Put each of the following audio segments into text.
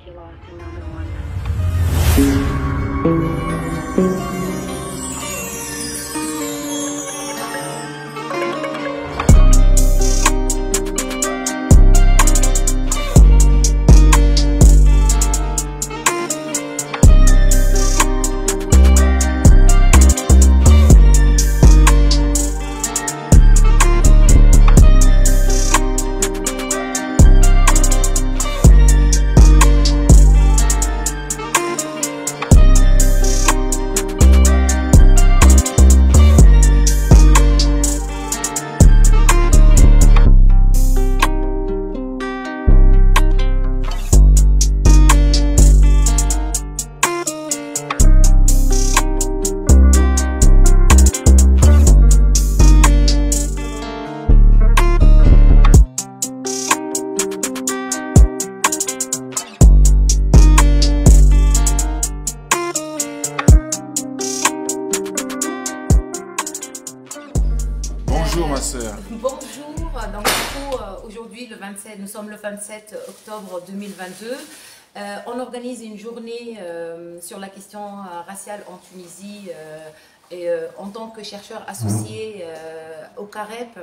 you lost another one. Bonjour ma sœur. Bonjour, donc du coup aujourd'hui nous sommes le 27 octobre 2022. On organise une journée sur la question raciale en Tunisie en tant que chercheur associé au CAREP.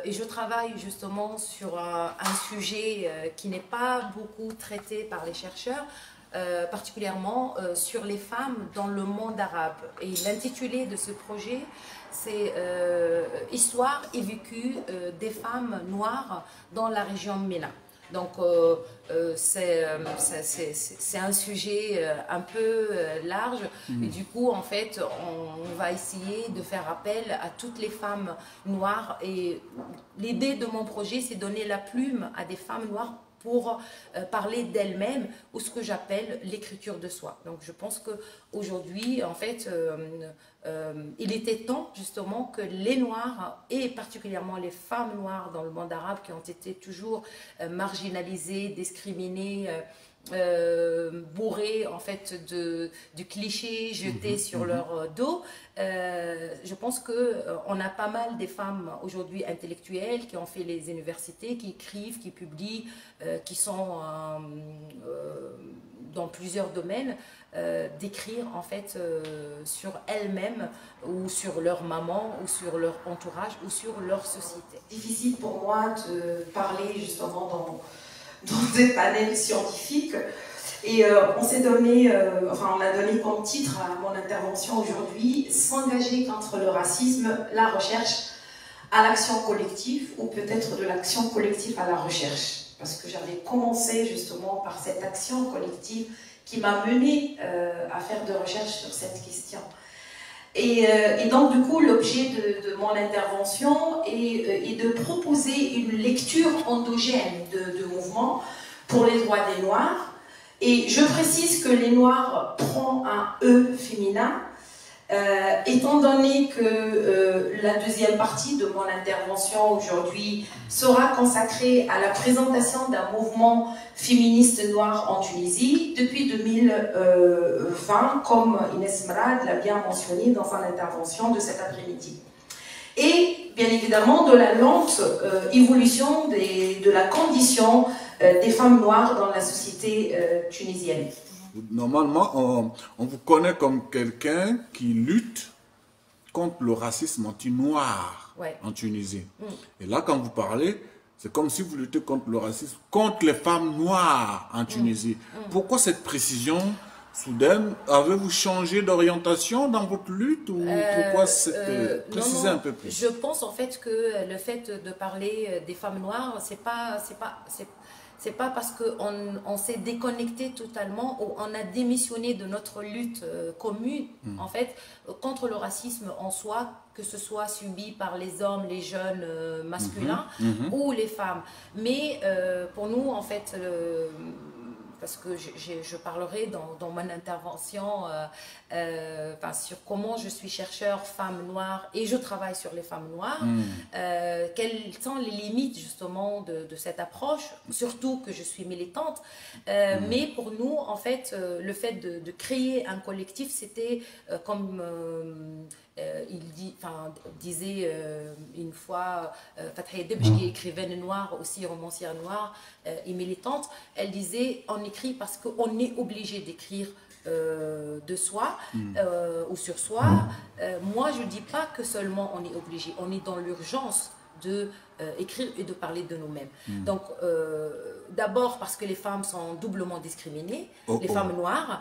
Et je travaille justement sur un sujet qui n'est pas beaucoup traité par les chercheurs, particulièrement sur les femmes dans le monde arabe. Et l'intitulé de ce projet, c'est Histoire et vécu des femmes noires dans la région MENA. Donc c'est un sujet un peu large et du coup en fait on va essayer de faire appel à toutes les femmes noires, et l'idée de mon projet c'est donner la plume à des femmes noires pour parler d'elles-mêmes, ou ce que j'appelle l'écriture de soi. Donc je pense qu'aujourd'hui, en fait, il était temps justement que les Noirs, et particulièrement les femmes noires dans le monde arabe qui ont été toujours marginalisées, discriminées, bourrées en fait du cliché jeté sur leur dos. Je pense qu'on a pas mal des femmes aujourd'hui intellectuelles qui ont fait les universités, qui écrivent, qui publient, qui sont dans plusieurs domaines, d'écrire en fait sur elles-mêmes ou sur leur maman ou sur leur entourage ou sur leur société. Difficile pour moi de parler justement dans des panels scientifiques, et on s'est donné, on a donné comme titre à mon intervention aujourd'hui « S'engager contre le racisme, la recherche à l'action collective » ou peut-être de l'action collective à la recherche. Parce que j'avais commencé justement par cette action collective qui m'a menée à faire de recherche sur cette question. Et donc du coup l'objet de mon intervention est de proposer une lecture endogène de mouvements pour les droits des Noirs. Et je précise que les Noirs prend un E féminin, étant donné que la deuxième partie de mon intervention aujourd'hui sera consacrée à la présentation d'un mouvement féministe noir en Tunisie depuis 2020, comme Inès Mrad l'a bien mentionné dans son intervention de cet après-midi. Et bien évidemment de la lente évolution de la condition des femmes noires dans la société tunisienne. Normalement, on vous connaît comme quelqu'un qui lutte contre le racisme anti-noir en Tunisie. Et là, quand vous parlez, c'est comme si vous luttez contre le racisme contre les femmes noires en Tunisie. Pourquoi cette précision soudaine? Avez-vous changé d'orientation dans votre lutte ou pourquoi préciser un peu plus? Je pense en fait que le fait de parler des femmes noires, c'est pas parce qu'on s'est déconnecté totalement ou on a démissionné de notre lutte commune, en fait, contre le racisme en soi, que ce soit subi par les hommes, les jeunes masculins ou les femmes. Mais pour nous, en fait, parce que je parlerai dans mon intervention sur comment je suis chercheur femme noire et je travaille sur les femmes noires, quelles sont les limites justement de cette approche, surtout que je suis militante, mais pour nous en fait le fait de créer un collectif c'était comme disait une fois, Fathaï Debj, qui est écrivaine noire, aussi romancière noire et militante, elle disait on écrit parce qu'on est obligé d'écrire de soi ou sur soi. Moi, je ne dis pas que seulement on est obligé, on est dans l'urgence de écrire et de parler de nous-mêmes. Donc, d'abord parce que les femmes sont doublement discriminées, les femmes noires,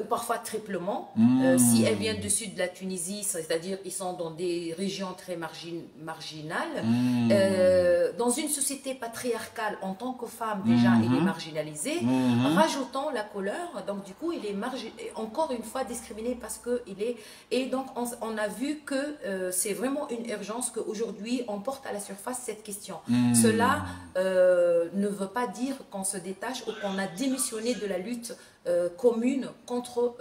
ou parfois triplement. Si elles viennent du sud de la Tunisie, c'est-à-dire ils sont dans des régions très marginales, dans une société patriarcale, en tant que femme, déjà, il est marginalisé. Rajoutons la couleur, donc du coup, il est encore une fois discriminé parce qu'il est... Et donc, on a vu que c'est vraiment une urgence qu'aujourd'hui, on porte à la surface cette question. Cela ne veut pas dire qu'on se détache ou qu'on a démissionné de la lutte commune contre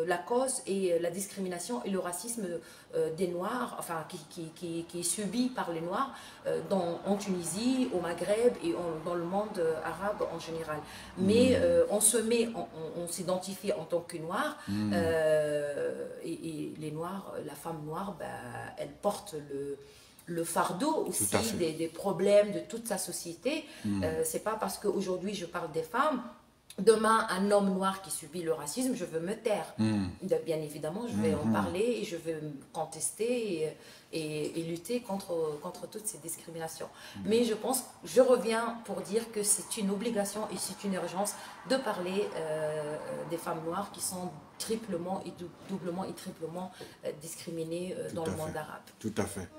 la cause et la discrimination et le racisme des Noirs, enfin qui est subi par les Noirs en Tunisie, au Maghreb et dans le monde arabe en général. Mais on s'identifie en tant que Noir et les Noirs, la femme noire, elle porte le fardeau aussi des problèmes de toute sa société. C'est pas parce qu'aujourd'hui je parle des femmes, demain un homme noir qui subit le racisme, je veux me taire. Bien évidemment, je vais en parler et je vais me contester et lutter contre toutes ces discriminations. Mais je reviens pour dire que c'est une obligation et c'est une urgence de parler des femmes noires qui sont triplement et doublement et triplement discriminées dans le monde arabe. Tout à fait.